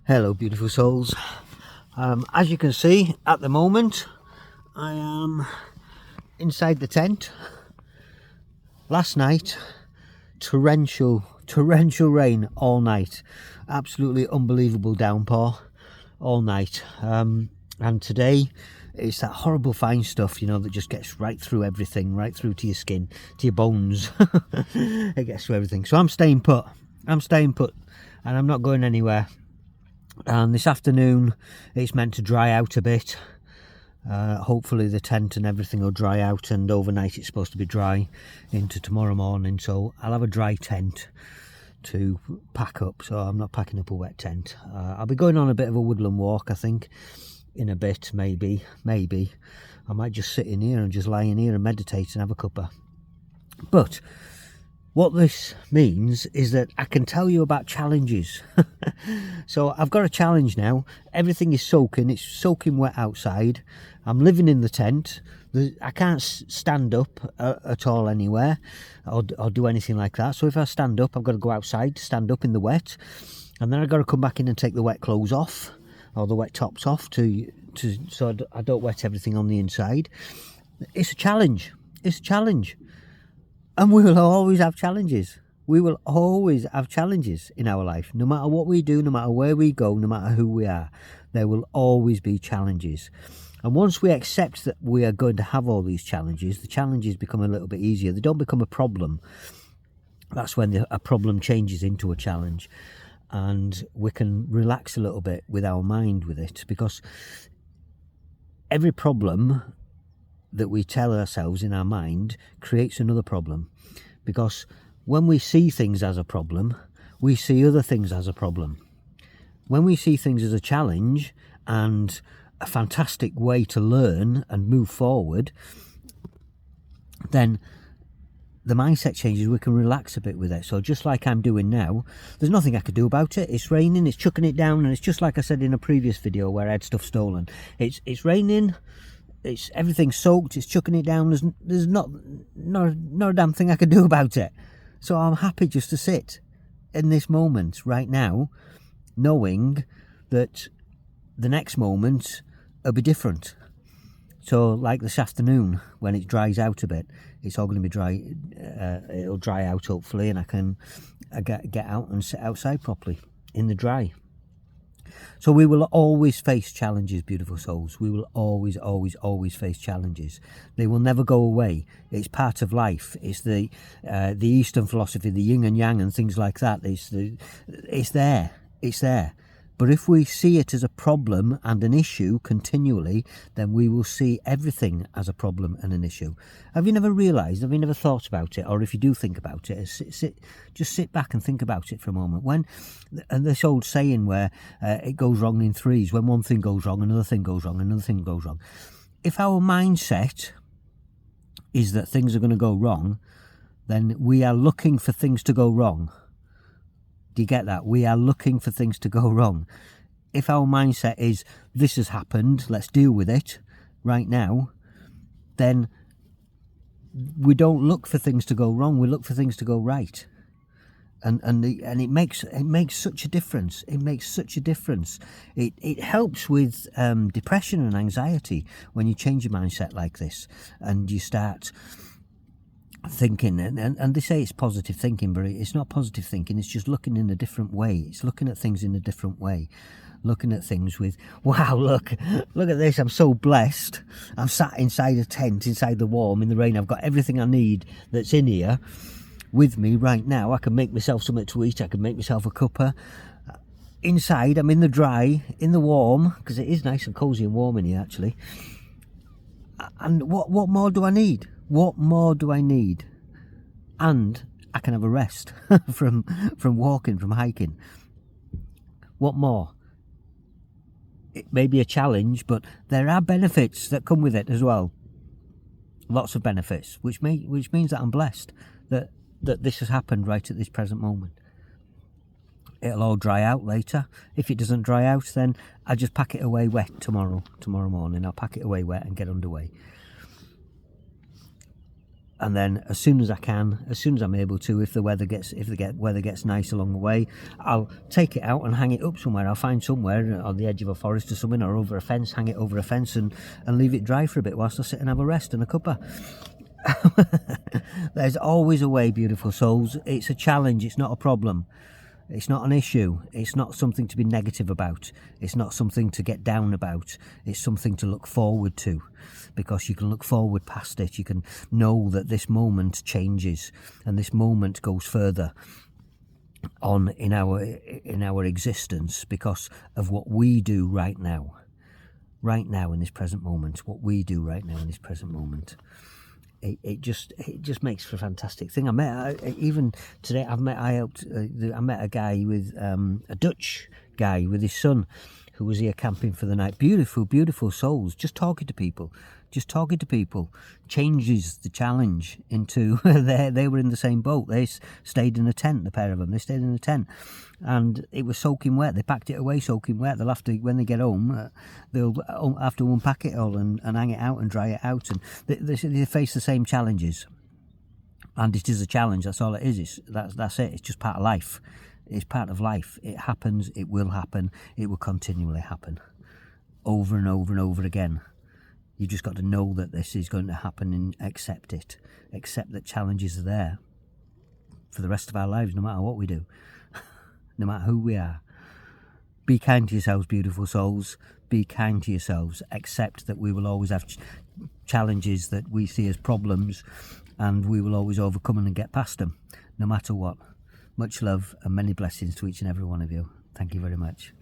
Hello beautiful souls. As you can see at the moment I am inside the tent. Last night torrential rain all night, absolutely unbelievable downpour all night, and today it's that horrible fine stuff, you know, that just gets right through everything, right through to your skin, to your bones. It gets through everything. So I'm staying put and I'm not going anywhere. And this afternoon it's meant to dry out a bit. Hopefully the tent and everything will dry out, and overnight it's supposed to be dry into tomorrow morning, so I'll have a dry tent to pack up, so I'm not packing up a wet tent. I'll be going on a bit of a woodland walk, I think, in a bit. Maybe I might just sit in here and just lie in here and meditate and have a cuppa. But what this means is that I can tell you about challenges. So I've got a challenge now. Everything is soaking. It's soaking wet outside. I'm living in the tent. I can't stand up at all anywhere or do anything like that. So if I stand up, I've got to go outside to stand up in the wet. And then I've got to come back in and take the wet clothes off, or the wet tops off, so I don't wet everything on the inside. It's a challenge. It's a challenge. And we will always have challenges. We will always have challenges in our life. No matter what we do, no matter where we go, no matter who we are, there will always be challenges. And once we accept that we are going to have all these challenges, the challenges become a little bit easier. They don't become a problem. That's when a problem changes into a challenge. And we can relax a little bit with our mind with it, because every problem that we tell ourselves in our mind creates another problem. Because when we see things as a problem, we see other things as a problem. When we see things as a challenge and a fantastic way to learn and move forward, then the mindset changes. We can relax a bit with it. So just like I'm doing now, there's nothing I could do about it. It's raining, it's chucking it down, and it's just like I said in a previous video where I had stuff stolen. It's raining, it's everything's soaked, it's chucking it down. There's not a damn thing I could do about it. So I'm happy just to sit in this moment right now, knowing that the next moment will be different. So like this afternoon, when it dries out a bit, it's all going to be dry. It'll dry out hopefully, and I can get out and sit outside properly in the dry. So we will always face challenges, beautiful souls. We will always face challenges. They will never go away. It's part of life. It's the Eastern philosophy, the yin and yang and things like that. It's there. But if we see it as a problem and an issue continually, then we will see everything as a problem and an issue. Have you never realised, have you never thought about it? Or if you do think about it, just sit back and think about it for a moment. And this old saying where it goes wrong in threes, when one thing goes wrong, another thing goes wrong, another thing goes wrong. If our mindset is that things are going to go wrong, then we are looking for things to go wrong. Do you get that? We are looking for things to go wrong. If our mindset is, this has happened, let's deal with it right now, then we don't look for things to go wrong, we look for things to go right. And it makes such a difference. It makes such a difference. It helps with depression and anxiety when you change your mindset like this and you start thinking, and they say it's positive thinking, but it's not positive thinking. It's just looking in a different way. It's looking at things in a different way, looking at things with, wow, look at this, I'm so blessed. I'm sat inside a tent, inside the warm, in the rain. I've got everything I need that's in here with me right now. I can make myself something to eat. I can make myself a cuppa. Inside, I'm in the dry, in the warm, because it is nice and cozy and warm in here actually. And what more do I need? What more do I need? And I can have a rest from walking, from hiking. What more? It may be a challenge, but there are benefits that come with it as well. Lots of benefits, which means that I'm blessed that this has happened right at this present moment. It'll all dry out later. If it doesn't dry out, then I just pack it away wet tomorrow morning. I'll pack it away wet and get underway. and then as soon as I can, as soon as I'm able to, if the weather gets nice along the way, I'll take it out and hang it up somewhere. I'll find somewhere on the edge of a forest or something, or over a fence, hang it over a fence and leave it dry for a bit whilst I sit and have a rest and a cuppa. There's always a way, beautiful souls. It's a challenge, it's not a problem. It's not an issue. It's not something to be negative about. It's not something to get down about. It's something to look forward to, because you can look forward past it. You can know that this moment changes and this moment goes further on in our existence because of what we do right now in this present moment. What we do right now in this present moment. It just makes for a fantastic thing. Even today I met a guy with a Dutch guy with his son who was here camping for the night. Beautiful souls. Just talking to people changes the challenge into they were in the same boat. They stayed in a tent, the pair of them. They stayed in a tent, and it was soaking wet. They packed it away soaking wet. They'll have to, when they get home, they'll have to unpack it all and hang it out and dry it out. And they face the same challenges. And it is a challenge. That's all it is. That's it. It's just part of life. It's part of life. It happens. It will happen. It will continually happen, over and over and over again. You've just got to know that this is going to happen and accept it. Accept that challenges are there for the rest of our lives, no matter what we do, no matter who we are. Be kind to yourselves, beautiful souls. Be kind to yourselves. Accept that we will always have challenges that we see as problems, and we will always overcome them and get past them, no matter what. Much love and many blessings to each and every one of you. Thank you very much.